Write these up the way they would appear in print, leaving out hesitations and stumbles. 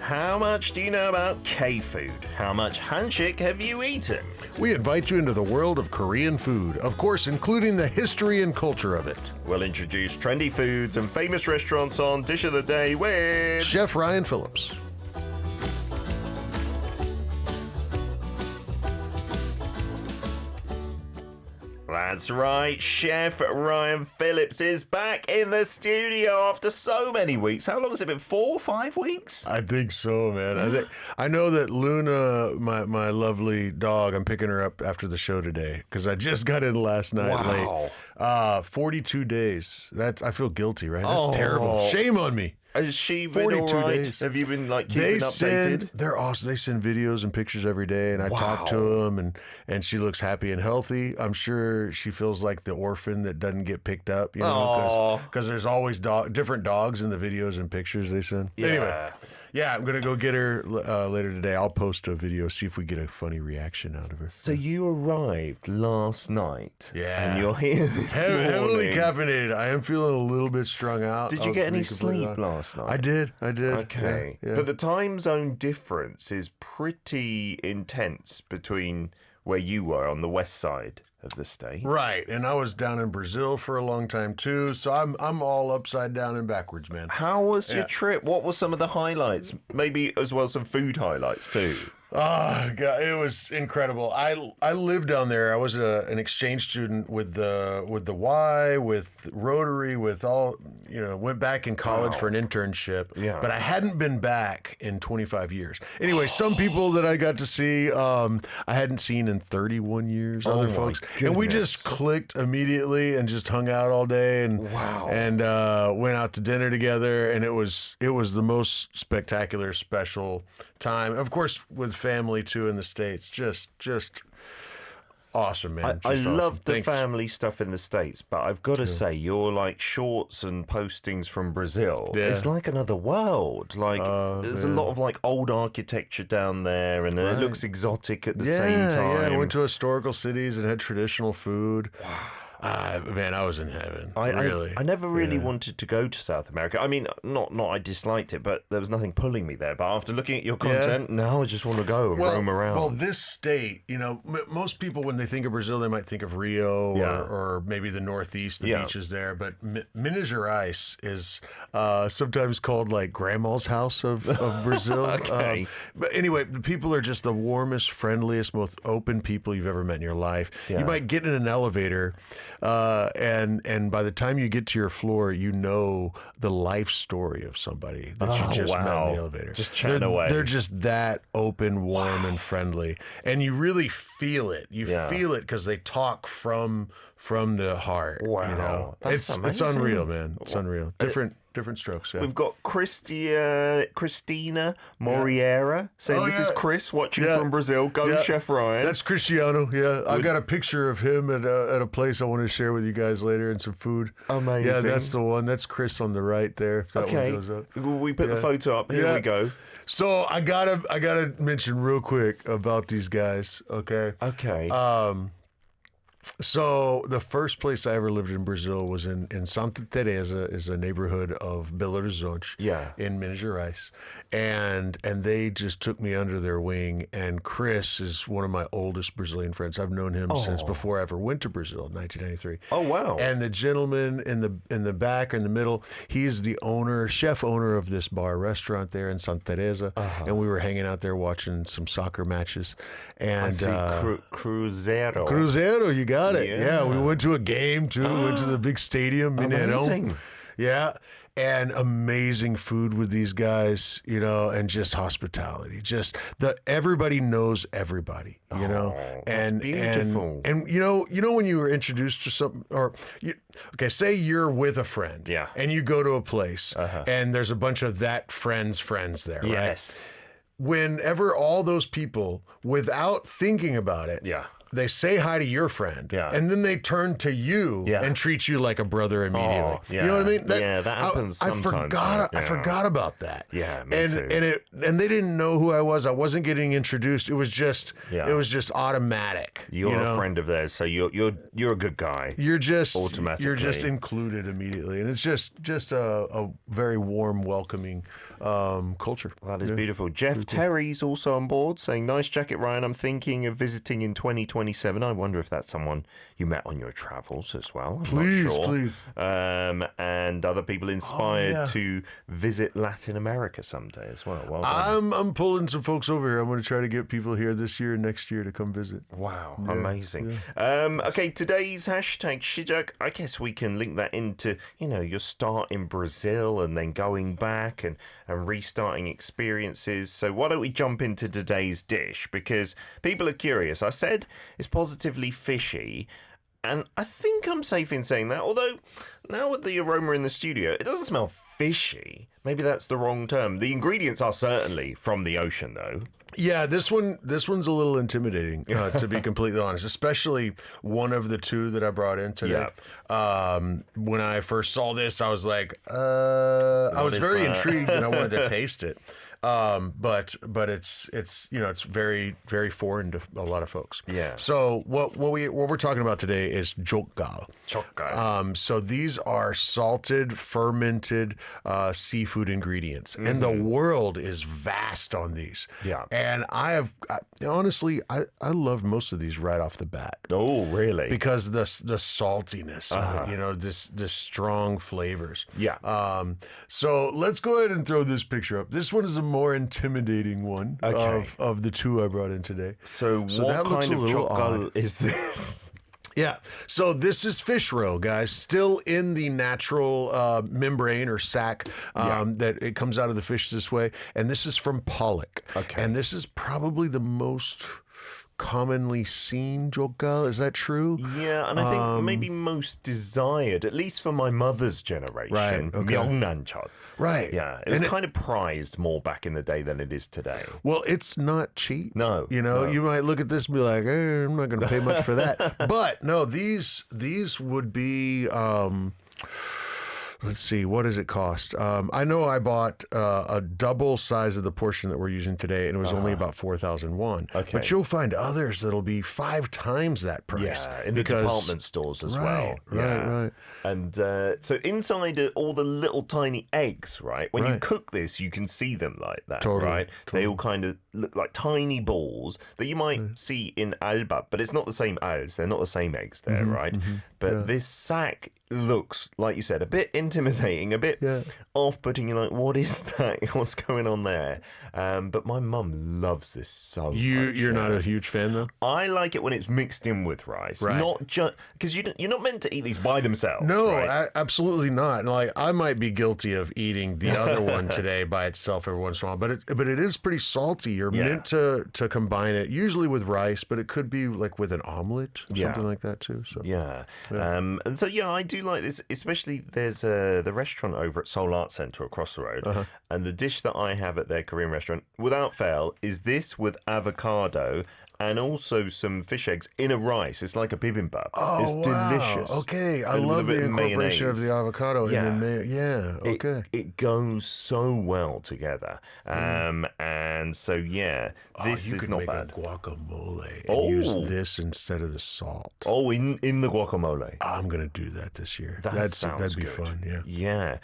How much do you know about K-food? How much hanchik have you eaten? We invite you into the world of Korean food, of course, including the history and culture of it. We'll introduce trendy foods and famous restaurants on Dish of the Day with Chef Ryan Phillips. That's right, Chef Ryan Phillips is back in the studio after so many weeks. How long has it been? 4 or 5 weeks? I think so, man. I know that Luna, my lovely dog, I'm picking her up after the show today because I just got in last night late. 42 days. I feel guilty, right? That's terrible. Shame on me. Has she been all right? Days. Have you been keeping updated? They're awesome. They send videos and pictures every day, and I talk to them, and she looks happy and healthy. I'm sure she feels like the orphan that doesn't get picked up, because there's always different dogs in the videos and pictures they send. Yeah. Anyway, yeah, I'm gonna go get her later today. I'll post a video, see if we get a funny reaction out of her. So you arrived last night, and you're here this morning. Heavily caffeinated. I am feeling a little bit strung out. Did you get any sleep last night? I did. Okay. Yeah. But the time zone difference is pretty intense between where you were on the west side of the state. Right. And I was down in Brazil for a long time too. So I'm all upside down and backwards, man. How was your trip? What were some of the highlights? Maybe as well some food highlights too. Oh, God, it was incredible. I lived down there. I was an exchange student with the Y, with Rotary, with all, went back in college for an internship. Yeah. But I hadn't been back in 25 years. Anyway, some people that I got to see, I hadn't seen in 31 years, other folks. And we just clicked immediately and just hung out all day and went out to dinner together. And it was the most spectacular, special time. Of course, with family too in the States. Just awesome, man. I love the family stuff in the States, but I've got to say, your shorts and postings from Brazil, it's like another world. There's a lot of old architecture down there, and it looks exotic at the same time. Yeah, I went to historical cities and had traditional food. Wow. Man, I was in heaven. I never really wanted to go to South America. I mean, not I disliked it, but there was nothing pulling me there. But after looking at your content, now I just want to go and roam around. Well, this state, most people, when they think of Brazil, they might think of Rio or maybe the Northeast, the beaches there. But Minas Gerais is sometimes called Grandma's house of Brazil. Okay. But anyway, the people are just the warmest, friendliest, most open people you've ever met in your life. Yeah. You might get in an elevator. And by the time you get to your floor, you know the life story of somebody that you just met in the elevator. Just chatting away. They're just that open, warm, and friendly, and you really feel it. You feel it because they talk from the heart. Wow, it's unreal, man. It's unreal. Different strokes. Yeah. We've got Christina Moreira saying, this is Chris watching from Brazil. Go Chef Ryan. That's Cristiano. Yeah, I got a picture of him at a place I want to share with you guys later, and some food. Amazing. Yeah, that's the one. That's Chris on the right there. If that one goes up. We put the photo up. Here we go. So I gotta mention real quick about these guys. Okay. So the first place I ever lived in Brazil was in Santa Teresa, is a neighborhood of Belo Horizonte, in Minas Gerais, and they just took me under their wing. And Chris is one of my oldest Brazilian friends. I've known him since before I ever went to Brazil in 1993. Oh wow! And the gentleman in the back or in the middle, he's the chef owner of this bar restaurant there in Santa Teresa, and we were hanging out there watching some soccer matches. And I see Cruzeiro. Cruzeiro, you got it. Yeah, we went to a game too. We went to the big stadium. Amazing. Yeah, and amazing food with these guys, and just hospitality. Just everybody knows everybody, and that's beautiful. And when you were introduced to something, say you're with a friend, and you go to a place, and there's a bunch of that friend's friends there, right? Yes. Whenever all those people, without thinking about it, they say hi to your friend, and then they turn to you and treat you like a brother immediately. You know what I mean? That happens sometimes. I forgot about that. Yeah, me too. And they didn't know who I was. I wasn't getting introduced. It was just automatic. You're a friend of theirs, so you're a good guy. You're just automatically. You're just included immediately, and it's just a very warm, welcoming culture. That is beautiful. Jeff Terry's also on board, saying, "Nice jacket, Ryan. I'm thinking of visiting in 2027. I wonder if that's someone you met on your travels as well. I'm not sure. Please. And other people inspired to visit Latin America someday as well. Well done. I'm pulling some folks over here. I'm going to try to get people here this year and next year to come visit. Wow, amazing. Yeah. Okay, today's hashtag Jeotgal, I guess we can link that into, your start in Brazil and then going back and restarting experiences. So why don't we jump into today's dish? Because people are curious. I said it's positively fishy, and I think I'm safe in saying that, although now with the aroma in the studio, it doesn't smell fishy. Maybe that's the wrong term. The ingredients are certainly from the ocean, though. Yeah, this one's a little intimidating, to be completely honest, especially one of the two that I brought in today. Yeah. When I first saw this, I was like, I was very intrigued and I wanted to taste it. But it's very, very foreign to a lot of folks. Yeah. So what we're talking about today is Jeotgal. So these are salted, fermented seafood ingredients, and the world is vast on these. Yeah. And honestly, I loved most of these right off the bat. Oh, really? Because the saltiness, this strong flavors. Yeah. So let's go ahead and throw this picture up. This one is a more intimidating one of the two I brought in today. So what kind of Jeotgal is this? Yeah, so this is fish roe, guys, still in the natural membrane or sac that it comes out of the fish this way. And this is from pollock. Okay. And this is probably the most commonly seen Jeotgal. Is that true? Yeah, and I think maybe most desired, at least for my mother's generation. Right. Okay. Myeongnanjeot. Right. Yeah, it was kind of prized more back in the day than it is today. Well, it's not cheap. No. You might look at this and be like, hey, I'm not going to pay much for that. But no, these would be... let's see, what does it cost? I know I bought a double size of the portion that we're using today, and it was only about 4,000 won. Okay. But you'll find others that'll be 5 times that price. Yeah, in the department stores as well. Right. And so inside are all the little tiny eggs, right? When you cook this, you can see them like that, right? Totally. They all kind of look like tiny balls that you might see in albab, but it's not the same als. They're not the same eggs there, right? But this sack looks, like you said, a bit intimidating, a bit off-putting. You're like, what is that? What's going on there? But my mum loves this so much. You're not a huge fan, though? I like it when it's mixed in with rice, not just because you're not meant to eat these by themselves. No, right? Absolutely not. And like, I might be guilty of eating the other one today by itself every once in a while, but it is pretty salty. You're meant to combine it usually with rice, but it could be like with an omelet or something like that too. So and so I do like this, especially there's the restaurant over at Seoul Art Center across the road, and the dish that I have at their Korean restaurant, without fail, is this with avocado and also some fish eggs in a rice. It's like a bibimbap. Oh, it's delicious. Okay, I love the incorporation of the avocado. It goes so well together. And so, this is not bad. You could make a guacamole and use this instead of the salt. Oh, in the guacamole. I'm going to do that this year. That'd be fun, Yeah.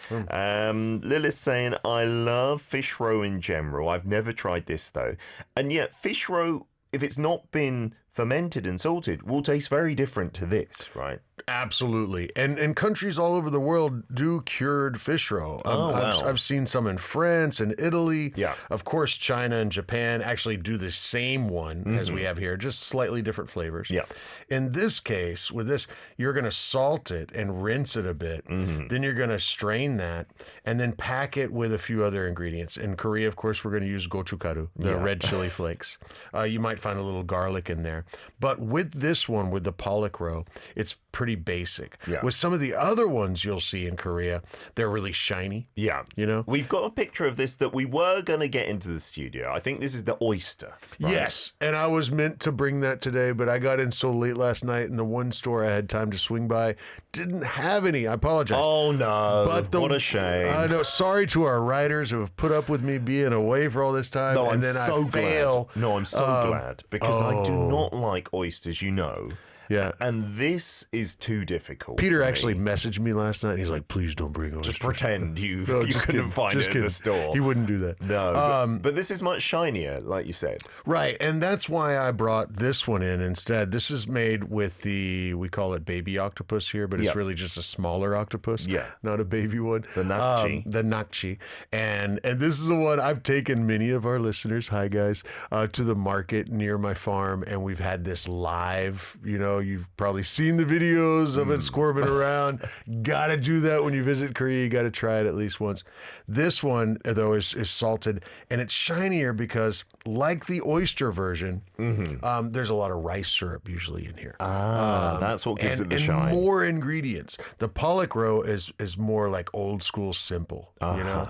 Lilith's saying, I love fish roe in general. I've never tried this, though. And yet, fish roe, if it's not been fermented and salted, will taste very different to this, right? Absolutely. And countries all over the world do cured fish roe. I've seen some in France and Italy. Yeah. Of course, China and Japan actually do the same one as we have here, just slightly different flavors. Yeah. In this case, with this, you're going to salt it and rinse it a bit. Then you're going to strain that and then pack it with a few other ingredients. In Korea, of course, we're going to use gochugaru, the red chili flakes. You might find a little garlic in there. there. But with this one, with the pollock roe, it's pretty basic. Yeah. With some of the other ones you'll see in Korea, they're really shiny. Yeah. You know? We've got a picture of this that we were going to get into the studio. I think this is the oyster. Right? Yes. And I was meant to bring that today, but I got in so late last night, and the one store I had time to swing by didn't have any. I apologize. Oh, no. But what a shame. I know. Sorry to our writers who have put up with me being away for all this time. No, and I'm then so I fail. glad. No, I'm so glad because I do not like oysters, you know. Yeah. And this is too difficult. Peter for me. actually messaged me last night. He's like, please don't bring oysters. Just pretend you No, you just couldn't kidding. find Just it in kidding. the store. He wouldn't do that. No, but this is much shinier, like you said. Right, and that's why I brought this one in instead. This is made with we call it baby octopus here, but it's really just a smaller octopus, not a baby one. The nakji. The nakji. And this is the one I've taken many of our listeners, hi guys, to the market near my farm, and we've had this live. You know, you've probably seen the videos of it squirming around. Gotta do that when you visit Korea. You gotta try it at least once. This one, though, is salted, and it's shinier because, like the oyster version, there's a lot of rice syrup usually in here. That's what gives it the shine. And more ingredients. The pollock roe is more like old school simple, you know?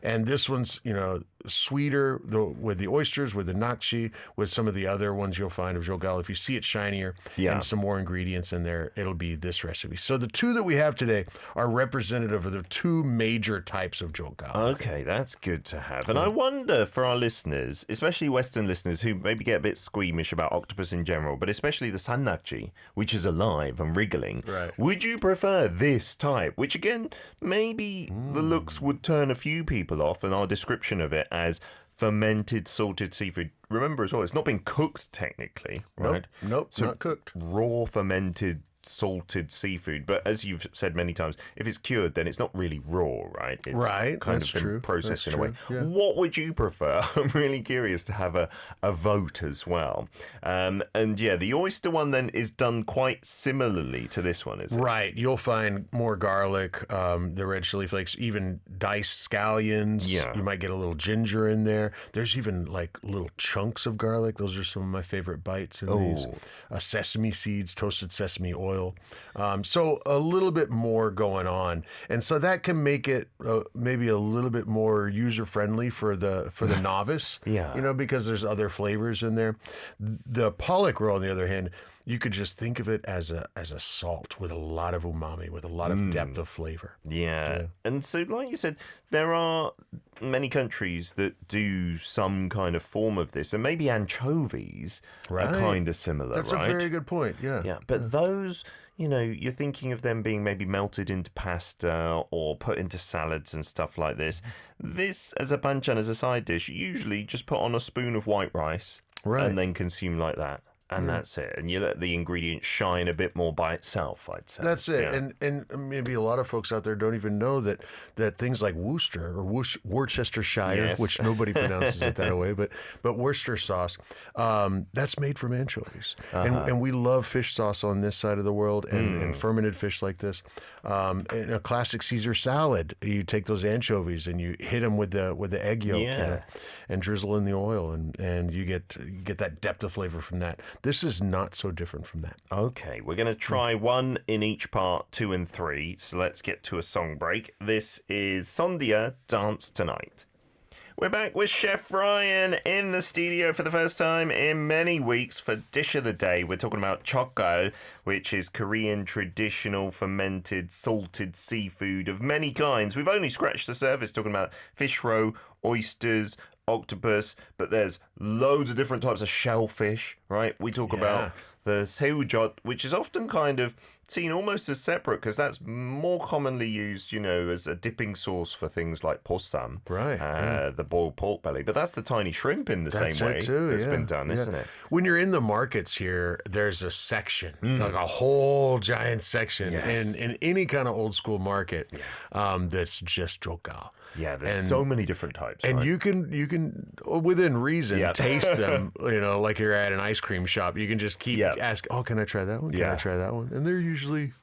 And this one's, you know, sweeter with the oysters, with the nakji, with some of the other ones you'll find of Jeotgal. If you see it shinier and some more ingredients in there, it'll be this recipe. So the two that we have today are representative of the two major types of Jeotgal. Okay, that's good to have. And I wonder for our listeners, especially Western listeners who maybe get a bit squeamish about octopus in general, but especially the sannakji, which is alive and wriggling, would you prefer this type, which again, maybe the looks would turn a few people off, and our description of it as fermented salted seafood. Remember as well, it's not been cooked technically, right? Nope, so not cooked. Raw fermented salted seafood, but as you've said many times, if it's cured, then it's not really raw, right? It's kind of been processed in a way. Yeah. What would you prefer? I'm really curious to have a vote as well. And yeah, the oyster one then is done quite similarly to this one, is it? Right. You'll find more garlic, the red chili flakes, even diced scallions. Yeah. You might get a little ginger in there. There's even like little chunks of garlic. Those are some of my favorite bites in these. Sesame seeds, toasted sesame oil. So a little bit more going on, and so that can make it maybe a little bit more user friendly for the novice. Yeah, you know, because there's other flavors in there. The pollock roe, on the other hand, you could just think of it as a salt with a lot of umami, with a lot of depth of flavor. Yeah. And so, like you said, there are many countries that do some kind of form of this, and maybe anchovies are kind of similar. That's a very good point. Yeah. Yeah, but those, you know, you're thinking of them being maybe melted into pasta or put into salads and stuff like this. This, as a banchan, as a side dish, usually just put on a spoon of white rice and then consume like that. And that's it. And you let the ingredients shine a bit more by itself, I'd say. That's it. Yeah. And maybe a lot of folks out there don't even know that things like Worcester or Worcestershire, which nobody pronounces it that way, but Worcester sauce, that's made from anchovies. And we love fish sauce on this side of the world and fermented fish like this. In a classic Caesar salad, you take those anchovies and you hit them with the egg yolk and drizzle in the oil, and you get that depth of flavor from that. This is not so different from that. Okay, we're going to try one in each part, 2 and 3. So let's get to a song break. This is Sondia, Dance Tonight. We're back with Chef Ryan in the studio for the first time in many weeks for Dish of the Day. We're talking about Jeotgal, which is Korean traditional fermented salted seafood of many kinds. We've only scratched the surface talking about fish roe, oysters, octopus, but there's loads of different types of shellfish, right? We talk about the 새우젓, which is often kind of seen almost as separate because that's more commonly used, you know, as a dipping sauce for things like 보쌈, the boiled pork belly. But that's the tiny shrimp in the same way that's been done, isn't it? When you're in the markets here, there's a section, like a whole giant section in any kind of old school market that's just Jeotgal. Yeah, there's so many different types. And you can within reason taste them, you know, like you're at an ice cream shop. You can just keep ask, oh, can I try that one? Can I try that one? And they're usually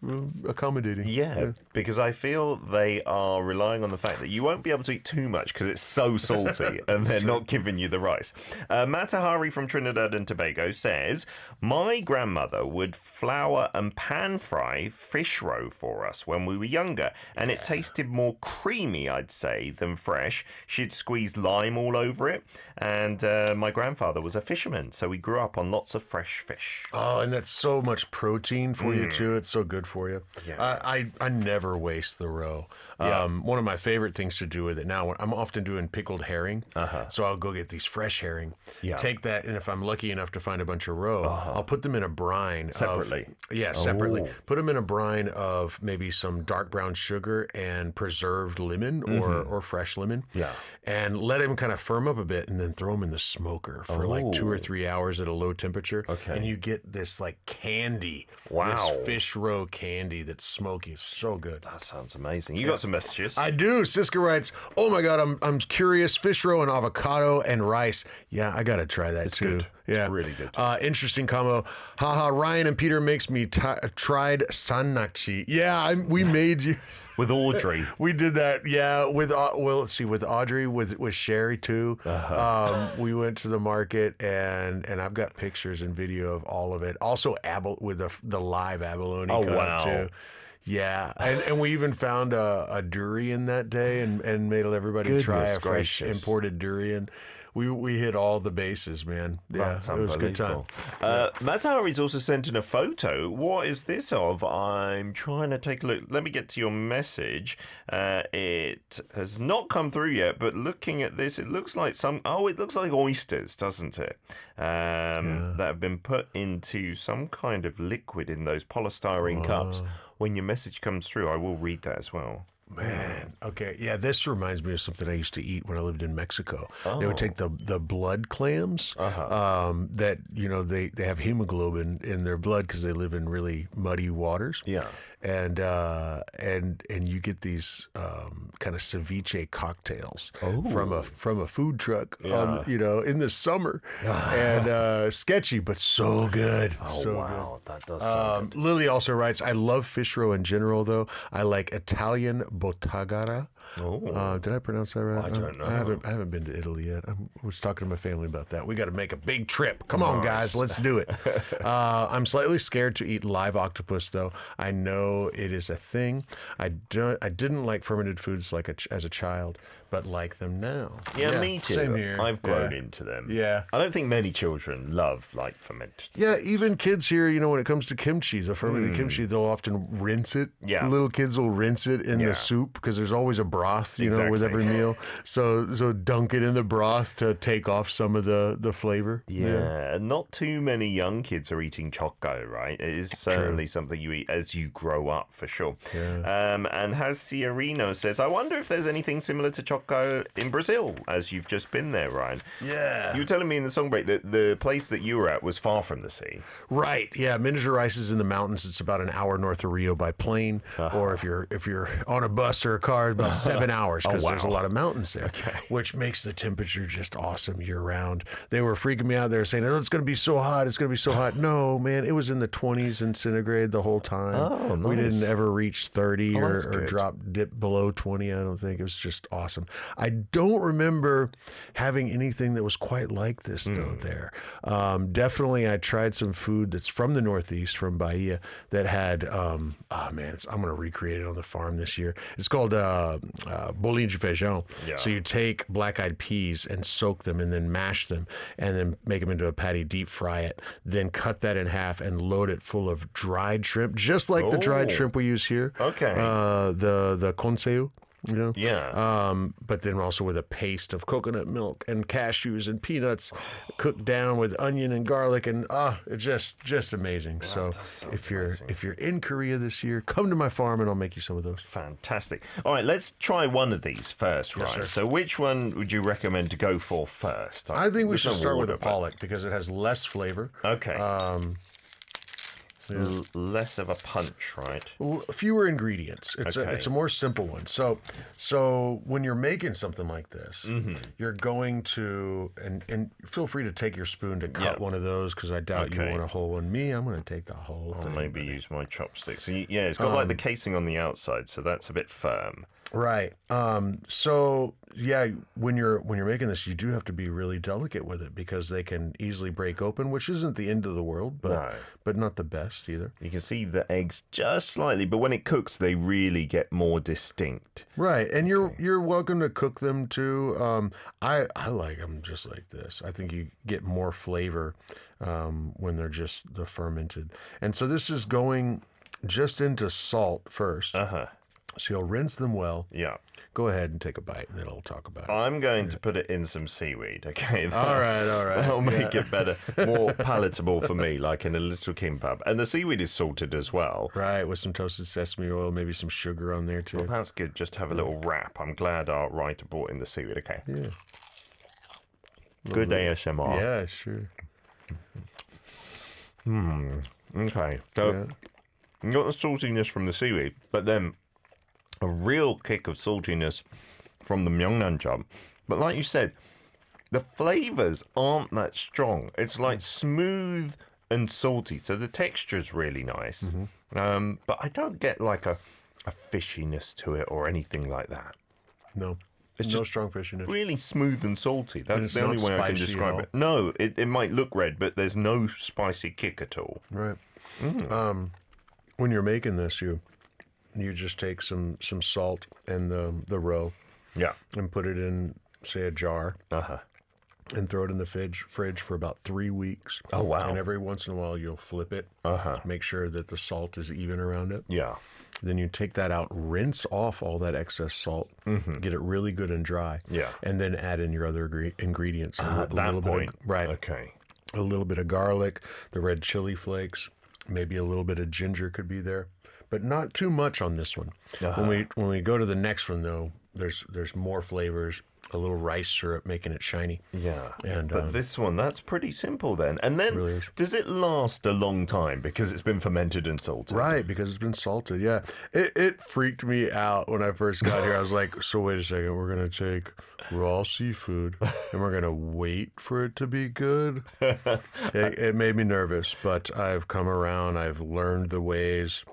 accommodating. Yeah, because I feel they are relying on the fact that you won't be able to eat too much because it's so salty and they're not giving you the rice. Matahari from Trinidad and Tobago says, my grandmother would flour and pan fry fish roe for us when we were younger, and it tasted more creamy, I'd say, than fresh. She'd squeeze lime all over it, and my grandfather was a fisherman, so we grew up on lots of fresh fish. Oh, and that's so much protein for you too. It's so good for you. Yeah. I never waste the roe. One of my favorite things to do with it now, I'm often doing pickled herring. So I'll go get these fresh herring, take that, and if I'm lucky enough to find a bunch of roe, I'll put them in a brine. Separately? Separately. Put them in a brine of maybe some dark brown sugar and preserved lemon or fresh lemon. Yeah. And let them kind of firm up a bit, and then throw them in the smoker for like 2 or 3 hours at a low temperature. Okay. And you get this like candy. Wow. This fish roe candy that's smoky. It's so good. That sounds amazing. You got some messages? I do. Siska writes, oh my God, I'm curious. Fish roe and avocado and rice. Yeah, I got to try that too. Good. Yeah. It's really good. Interesting combo. Haha, Ryan and Peter makes me tried sannakji. Yeah, we made you. With Audrey. We did that, yeah, with Audrey, with Sherry too. We went to the market, and I've got pictures and video of all of it. Also with the live abalone cut too. Yeah, and we even found a durian that day and made everybody try a fresh imported durian. We hit all the bases, man. Yeah, it was a good time. Matahari's also sent in a photo. What is this of? I'm trying to take a look. Let me get to your message. It has not come through yet, but looking at this, it looks like it looks like oysters, doesn't it? That have been put into some kind of liquid in those polystyrene cups. When your message comes through, I will read that as well. Man, okay, yeah. This reminds me of something I used to eat when I lived in Mexico. They would take the blood clams that they have hemoglobin in their blood because they live in really muddy waters. Yeah, and you get these kind of ceviche cocktails from a food truck, in the summer, and sketchy but so good. Oh so wow, good. That does sound good. Lily also writes, I love fish roe in general, though. I like Italian botagara. Did I pronounce that right? I don't know. I haven't been to Italy yet. I was talking to my family about that. We got to make a big trip. Come on, guys, let's do it. I'm slightly scared to eat live octopus, though. I know it is a thing. I didn't like fermented foods as a child, but like them now. Yeah, me too. Same here. I've grown into them. Yeah. I don't think many children love fermented. Yeah, even kids here, when it comes to kimchi, the fermented kimchi, they'll often rinse it. Yeah. Little kids will rinse it in the soup because there's always a broth, with every meal. So dunk it in the broth to take off some of the flavor. Yeah. Not too many young kids are eating Jeotgal, right? It is certainly something you eat as you grow up, for sure. Yeah. And Ciarino says, I wonder if there's anything similar to Jeotgal in Brazil, as you've just been there, Ryan. Yeah. You were telling me in the song break that the place that you were at was far from the sea. Right. Yeah. Minas Gerais is in the mountains. It's about an hour north of Rio by plane, or if you're on a bus or a car, about 7 hours because there's a lot of mountains there, which makes the temperature just awesome year round. They were freaking me out. They were saying, "Oh, it's going to be so hot. It's going to be so hot." No, man, it was in the 20s in centigrade the whole time. Oh, nice. We didn't ever reach 30 or dip below 20. I don't think. It was just awesome. I don't remember having anything that was quite like this though there. Definitely, I tried some food that's from the Northeast, from Bahia, that had. I'm going to recreate it on the farm this year. It's called bolinho de feijão. Yeah. So you take black-eyed peas and soak them and then mash them and then make them into a patty, deep fry it, then cut that in half and load it full of dried shrimp, just like the dried shrimp we use here. Okay. The conseu. But then also with a paste of coconut milk and cashews and peanuts, cooked down with onion and garlic, and it's just amazing. Wow, so if you're in Korea this year, come to my farm and I'll make you some of those. Fantastic. All right, let's try one of these first, right? Yes, so which one would you recommend to go for first? I think we should start with the pollock because it has less flavor. Okay. it's less of a punch, right? Fewer ingredients. It's a more simple one. So when you're making something like this, you're going to and feel free to take your spoon to cut one of those because I doubt you want a whole one. Me, I'm going to take the whole thing. I'll maybe use my chopsticks. So it's got like the casing on the outside, so that's a bit firm. Right. So when you're making this, you do have to be really delicate with it because they can easily break open, which isn't the end of the world, but not the best either. You can see the eggs just slightly, but when it cooks, they really get more distinct. Right, and you're welcome to cook them too. I like them just like this. I think you get more flavor when they're just the fermented. And so this is going just into salt first. So you'll rinse them well. Yeah. Go ahead and take a bite, and then I'll talk about it. I'm going to put it in some seaweed, okay? All right. That'll make it better, more palatable for me, like in a little kimbap. And the seaweed is salted as well. Right, with some toasted sesame oil, maybe some sugar on there, too. Well, that's good, just to have a little wrap. I'm glad our writer brought in the seaweed, okay? Yeah. Good ASMR. Yeah, sure. Okay, so you got the saltiness from the seaweed, but then a real kick of saltiness from the Myeongnanjeot. But like you said, the flavors aren't that strong. It's like smooth and salty, so the texture's really nice. But I don't get like a fishiness to it or anything like that. No. It's no just strong fishiness. really smooth and salty. That's the only way I can describe it. all. No, it might look red, but there's no spicy kick at all. Right. When you're making this, you just take some salt and the roe. Yeah. And put it in, say, a jar. And throw it in the fridge for about 3 weeks. Oh, wow. And every once in a while, you'll flip it. Make sure that the salt is even around it. Yeah. Then you take that out, rinse off all that excess salt, get it really good and dry. Yeah. And then add in your other ingredients. At that point. Right. Okay. A little bit of garlic, the red chili flakes, maybe a little bit of ginger could be there, but not too much on this one. When we go to the next one, though, there's more flavors. A little rice syrup making it shiny. Yeah. And but this one, that's pretty simple then. And then, really does it last a long time because it's been fermented and salted? Right, because it's been salted, yeah. It freaked me out when I first got here. I was like, so wait a second, we're going to take raw seafood and we're going to wait for it to be good? It made me nervous, but I've come around. I've learned the ways.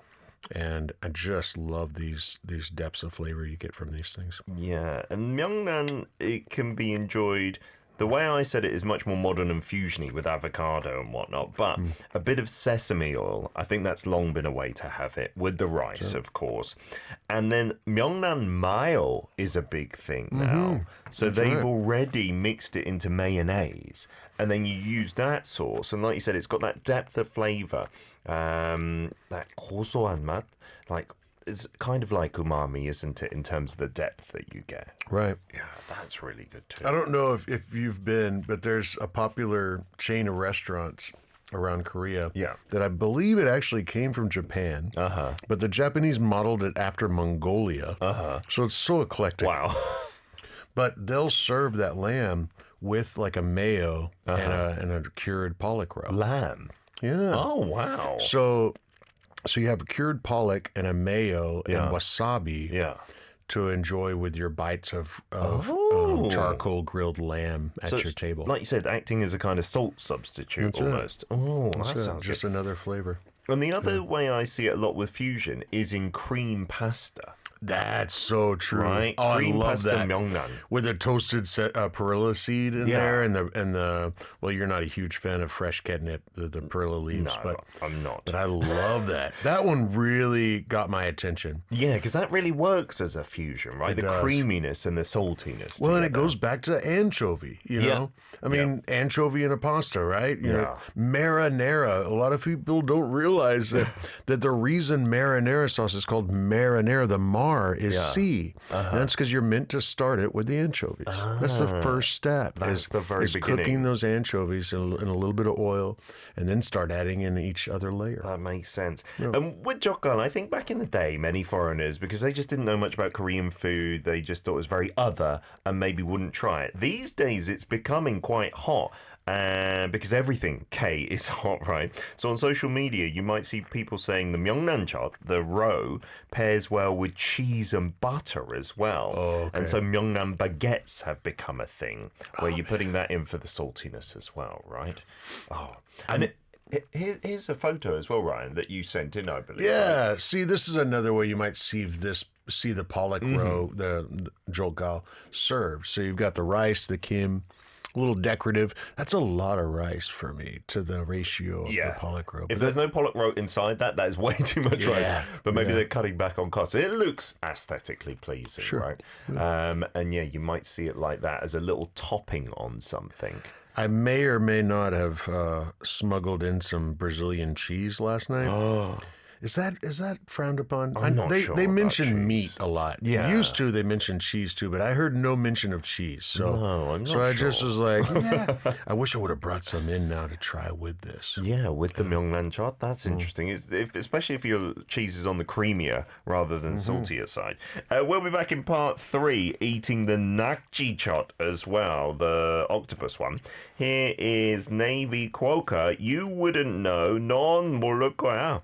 And I just love these depths of flavor you get from these things. Yeah, and Myeongnan, it can be enjoyed. The way I said it is much more modern and fusiony with avocado and whatnot, but a bit of sesame oil, I think that's long been a way to have it, with the rice, of course. And then Myeongnan mayo is a big thing now. So they've already mixed it into mayonnaise, and then you use that sauce, and like you said, it's got that depth of flavor, that 고소한 맛, like it's kind of like umami, isn't it, in terms of the depth that you get? Right. Yeah, that's really good too. I don't know if you've been, but there's a popular chain of restaurants around Korea that I believe it actually came from Japan. But the Japanese modeled it after Mongolia. So it's so eclectic. Wow. But they'll serve that lamb with like a mayo and a cured pollock roe. Lamb? Yeah. Oh, wow. So you have a cured pollock and a mayo and wasabi to enjoy with your bites of charcoal grilled lamb at your table. Like you said, acting as a kind of salt substitute almost. Oh, that sounds just good. another flavor. And the other way I see it a lot with fusion is in cream pasta. That's so true. Right? Oh, Cream I love pasta that. Myeongnan. With a toasted perilla seed in there, and the well, you're not a huge fan of fresh catnip, the perilla leaves, No, but I'm not. But I love that. That one really got my attention. Yeah, because that really works as a fusion, right? It the does. creaminess and the saltiness. Well, and it together. goes back to anchovy, you know? I mean, anchovy in a pasta, right? You know, marinara. A lot of people don't realize that the reason marinara sauce is called marinara, the mar is sea. And that's because you're meant to start it with the anchovies. That's the first step. That's the very beginning. Cooking those anchovies in a little bit of oil and then start adding in each other layer. That makes sense. And with Jeotgal, I think back in the day, many foreigners, because they just didn't know much about Korean food, they just thought it was very other and maybe wouldn't try it. These days, it's becoming quite hot. And because everything K is hot, right? So on social media, you might see people saying the Myeongnanjeot, the roe, pairs well with cheese and butter as well. Oh, okay. And so Myeongnan baguettes have become a thing where you're putting that in for the saltiness as well, right? Oh, and here's a photo as well, Ryan, that you sent in, I believe. Yeah. Right? See, this is another way you might see the pollock roe, the Jeotgal served. So you've got the rice, the kim, a little decorative. That's a lot of rice for me to the ratio of the pollock roe. If there's no pollock roe inside that is way too much rice. But maybe they're cutting back on costs. It looks aesthetically pleasing, right? And you might see it like that as a little topping on something. I may or may not have smuggled in some Brazilian cheese last night. Oh. Is that frowned upon? I'm not sure they about mention cheese. meat a lot. Yeah. Used to, they mentioned cheese too, but I heard no mention of cheese. So, no, I'm not so I sure. just was like, I wish I would have brought some in now to try with this. Yeah, with the Myeongnanjeot, that's interesting. Especially if your cheese is on the creamier rather than saltier side. We'll be back in part 3, eating the Nakjijeot as well, the octopus one. Here is Navy Quokka. You wouldn't know, non 모르거야.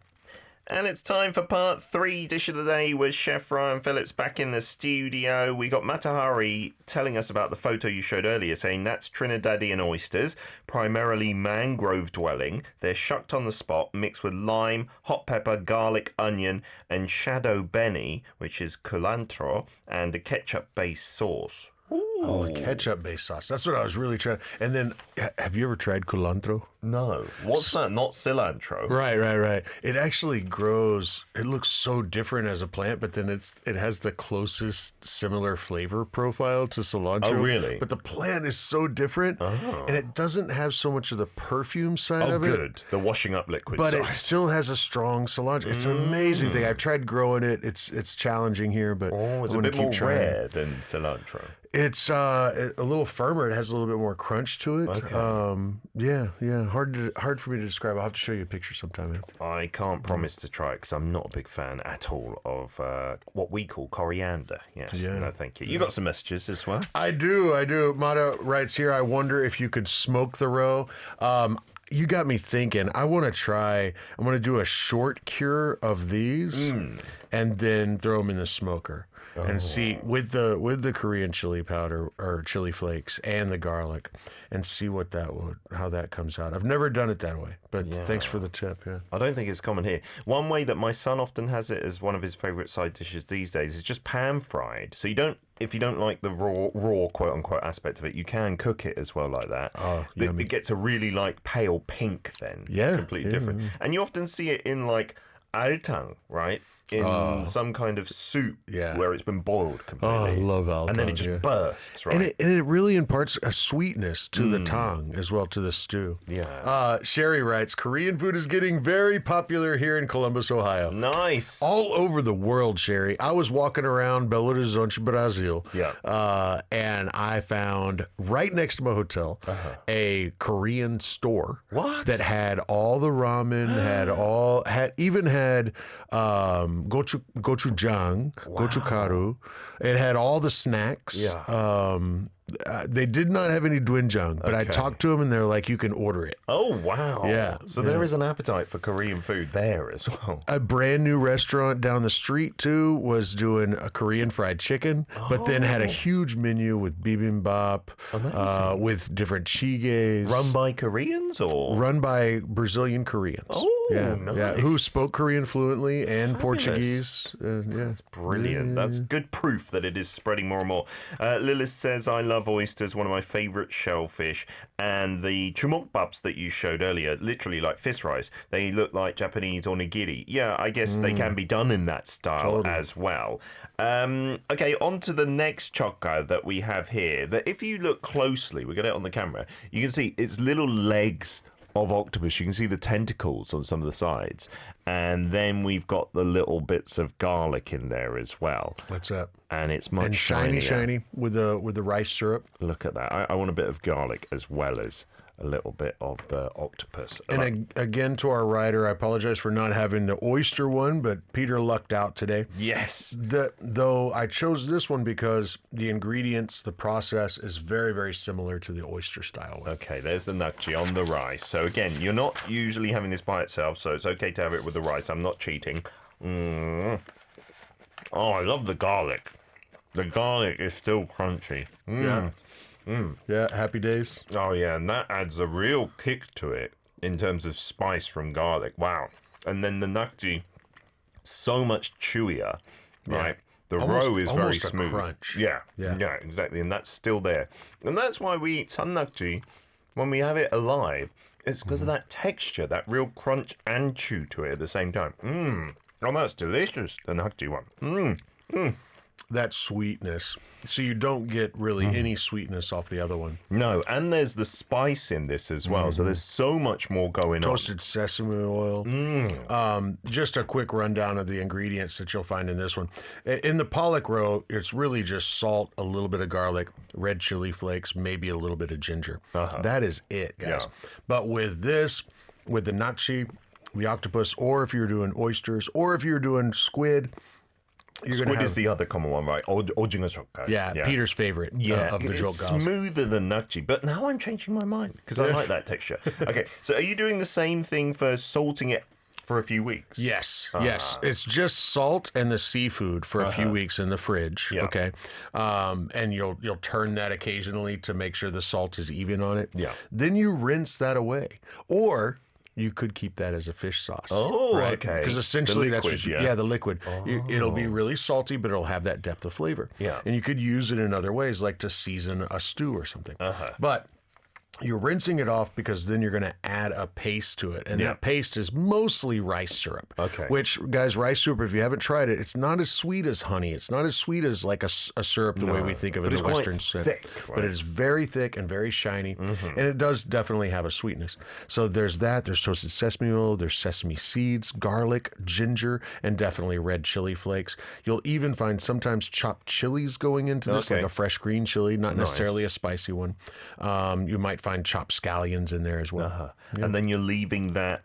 And it's time for part 3 dish of the day with Chef Ryan Phillips back in the studio. We got Matahari telling us about the photo you showed earlier, saying that's Trinidadian oysters, primarily mangrove dwelling. They're shucked on the spot, mixed with lime, hot pepper, garlic, onion, and shadow beni, which is culantro, and a ketchup-based sauce. Ooh. Oh, a ketchup-based sauce. That's what I was really trying. And then, have you ever tried culantro? No. What's that? Not cilantro. Right. It actually grows. It looks so different as a plant, but then it has the closest similar flavor profile to cilantro. Oh, really? But the plant is so different, and it doesn't have so much of the perfume side of it. Oh, good. The washing up liquid But side. it still has a strong cilantro. It's an amazing thing. I've tried growing it. It's challenging here, but it's a bit more rare than cilantro. It's a little firmer. It has a little bit more crunch to it. Okay. Hard for me to describe. I'll have to show you a picture sometime. Man. I can't promise to try it because I'm not a big fan at all of what we call coriander. Yes, no, thank you. You got some messages as well? I do. Mata writes here, I wonder if you could smoke the roe. You got me thinking. I'm going to do a short cure of these and then throw them in the smoker. And see with the Korean chili powder or chili flakes and the garlic, and see how that comes out. I've never done it that way, but thanks for the tip. Yeah, I don't think it's common here. One way that my son often has it as one of his favorite side dishes these days is just pan fried. So if you don't like the raw quote unquote aspect of it, you can cook it as well like that. Oh, it gets a really pale pink then. Yeah, completely different. And you often see it in altang, right? In some kind of soup where it's been boiled completely. Oh, I love altan. And then it just bursts, right? And it really imparts a sweetness to the tang as well, to the stew. Yeah. Sherry writes, Korean food is getting very popular here in Columbus, Ohio. Nice. All over the world, Sherry. I was walking around Belo Horizonte, Brazil. Yeah. And I found right next to my hotel a Korean store. What? That had all the ramen, had gochujang, gochugaru. It had all the snacks. Yeah. They did not have any doenjang, but I talked to them and they're like, you can order it. Oh, wow. Yeah. So there is an appetite for Korean food there as well. A brand new restaurant down the street, too, was doing a Korean fried chicken, but then had a huge menu with bibimbap, with different chigees. Run by Koreans or? Run by Brazilian Koreans. Oh, nice. Yeah, who spoke Korean fluently and Portuguese. That's brilliant. That's good proof that it is spreading more and more. Lilith says, I love oysters, one of my favorite shellfish, and the chumokbabs that you showed earlier, literally like fish rice, they look like Japanese onigiri. Yeah, I guess they can be done in that style as well. Okay, on to the next jeotgal that we have here, that if you look closely, we got it on the camera, you can see it's little legs of octopus. You can see the tentacles on some of the sides, and then we've got the little bits of garlic in there as well. What's that? and it's much and shiny with the rice syrup. Look at that. I want a bit of garlic as well as a little bit of the octopus. And again, to our writer, I apologize for not having the oyster one, but Peter lucked out today. Yes. Though I chose this one because the ingredients, the process is very, very similar to the oyster style one. Okay, there's the nakji on the rice. So again, you're not usually having this by itself, so it's okay to have it with the rice. I'm not cheating. Oh, I love the garlic. The garlic is still crunchy. Yeah. Yeah, happy days. Oh, yeah, and that adds a real kick to it in terms of spice from garlic. Wow. And then the nakji, so much chewier, right? The roe is very smooth. Crunch. Yeah, exactly. And that's still there. And that's why we eat some nakji when we have it alive. It's because of that texture, that real crunch and chew to it at the same time. Oh, that's delicious, the nakji one. That sweetness. So you don't get really any sweetness off the other one. No, and there's the spice in this as well. So there's so much more going on. Toasted sesame oil. Just a quick rundown of the ingredients that you'll find in this one. In the pollock roe, it's really just salt, a little bit of garlic, red chili flakes, maybe a little bit of ginger. That is it, guys. Yeah. But with this, with the nakji, the octopus, or if you're doing oysters, or if you're doing squid, Squid is the other common one, right? Jeotgal. Yeah, Peter's favorite of the Jeotgal. It's smoother than nakji, but now I'm changing my mind because I like that texture. Okay, so are you doing the same thing for salting it for a few weeks? Yes, yes. It's just salt and the seafood for a few weeks in the fridge, okay? And you'll turn that occasionally to make sure the salt is even on it. Yeah. Then you rinse that away. Or you could keep that as a fish sauce. Oh, right? okay. Because essentially the liquid, that's what the liquid. It'll be really salty, but it'll have that depth of flavor. Yeah. And you could use it in other ways, like to season a stew or something. But you're rinsing it off because then you're going to add a paste to it. And that paste is mostly rice syrup. Okay. Which, guys, rice syrup, if you haven't tried it, it's not as sweet as honey. It's not as sweet as like a syrup the way we think of it in the Western sense. Thick, right? But it's very thick and very shiny. And it does definitely have a sweetness. So there's that. There's toasted sesame oil. There's sesame seeds, garlic, ginger, and definitely red chili flakes. You'll even find sometimes chopped chilies going into this, like a fresh green chili, not necessarily a spicy one. You might find chopped scallions in there as well. And then you're leaving that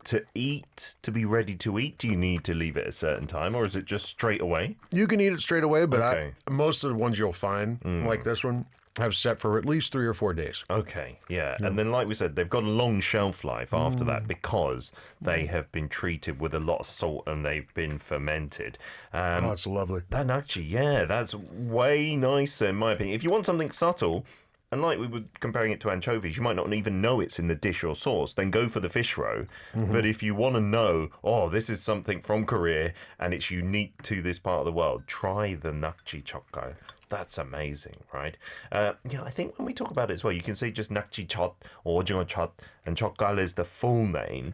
to eat, to be ready to eat. Do you need to leave it a certain time, or is it just straight away? You can eat it straight away, but most of the ones you'll find, like this one, have set for at least 3 or 4 days. Okay, yeah. And then, like we said, they've got a long shelf life after that because they have been treated with a lot of salt and they've been fermented. Oh, it's lovely. That nakji, that's way nicer in my opinion. If you want something subtle, and like we were comparing it to anchovies, you might not even know it's in the dish or sauce, then go for the fish roe. But if you want to know, this is something from Korea and it's unique to this part of the world, try the Nakjijeot. That's amazing, right? I think when we talk about it as well, you can say just Nakjijeot or Jeotgal, and Jeotgal is the full name,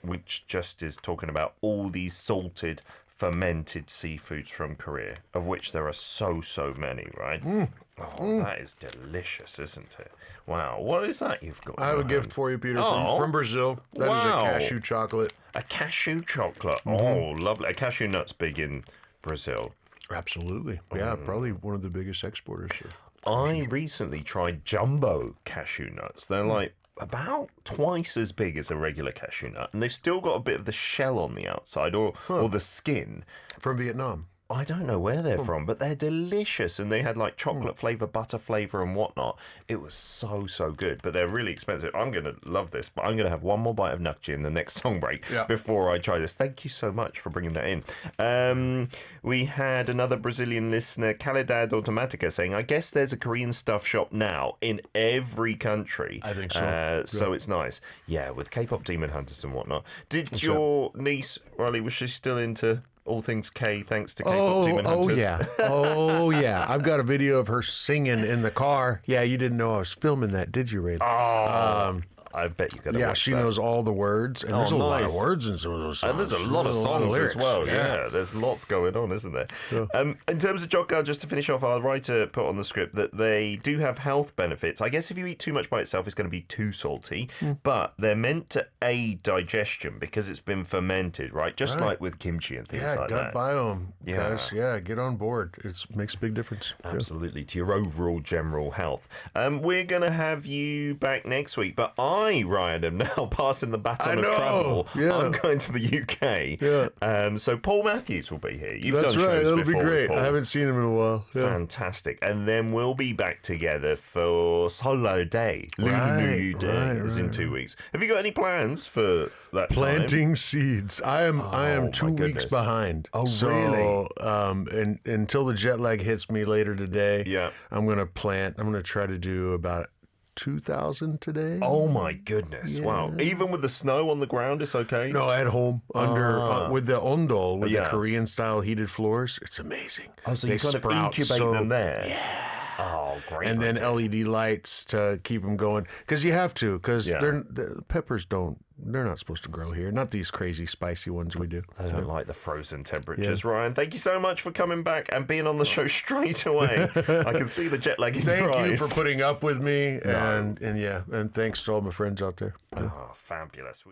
which just is talking about all these salted, fermented seafoods from Korea, of which there are so many, right? That is delicious, isn't it? Wow, what is that you've got? I have a gift for you, Peter, from Brazil. That is a cashew chocolate. A cashew chocolate. Oh, lovely. A cashew nut's big in Brazil. Absolutely. Yeah, probably one of the biggest exporters. I recently tried jumbo cashew nuts. They're like about twice as big as a regular cashew nut, and they've still got a bit of the shell on the outside or the skin. From Vietnam. I don't know where they're from, but they're delicious, and they had like chocolate flavor, butter flavor, and whatnot. It was so good, but they're really expensive. I'm gonna love this, but I'm gonna have one more bite of nakji in the next song break before I try this. Thank you so much for bringing that in. We had another Brazilian listener, Calidad Automatica, saying, "I guess there's a Korean stuff shop now in every country." I think so. So it's nice, with K-pop demon hunters and whatnot. Did your niece Riley, was she still into all things K, thanks to K-pop demon hunters? Oh yeah. I've got a video of her singing in the car. Yeah, you didn't know I was filming that, did you, Ray? I bet you're going to watch she that. knows all the words. And there's a lot of words in some of those songs. And there's a lot of songs as well. Yeah. There's lots going on, isn't there? Yeah. In terms of Jeotgal, just to finish off, our writer put on the script that they do have health benefits. I guess if you eat too much by itself, it's going to be too salty. But they're meant to aid digestion because it's been fermented, right? Just like with kimchi and things like gut that. biome, guys. Yeah, get on board. It makes a big difference. Absolutely, to your overall general health. We're going to have you back next week, but I, Ryan, am now passing the baton of travel. Yeah. I'm going to the UK. Yeah. So Paul Matthews will be here. You've That's done right. shows That'll before be great. with Paul. I haven't seen him in a while. Yeah. Fantastic. And then we'll be back together for Solar Day. Lunar New Year Day is in 2 weeks. Have you got any plans for that Planting seeds. I am 2 weeks behind. Oh, so, and until the jet lag hits me later today, I'm going to plant. I'm going to try to do about 2,000 today. Oh my goodness! Wow. Even with the snow on the ground, it's okay. No, at home under with the ondol, with the Korean style heated floors. It's amazing. Oh, so you kind of incubate them there. Yeah. Oh, great. And then LED lights to keep them going because you have to because the peppers they're not supposed to grow here. Not these crazy spicy ones we do. I don't like the frozen temperatures. Ryan, thank you so much for coming back and being on the show straight away. I can see the jet lag in your eyes. Thank you for putting up with me and thanks to all my friends out there. Oh, fabulous.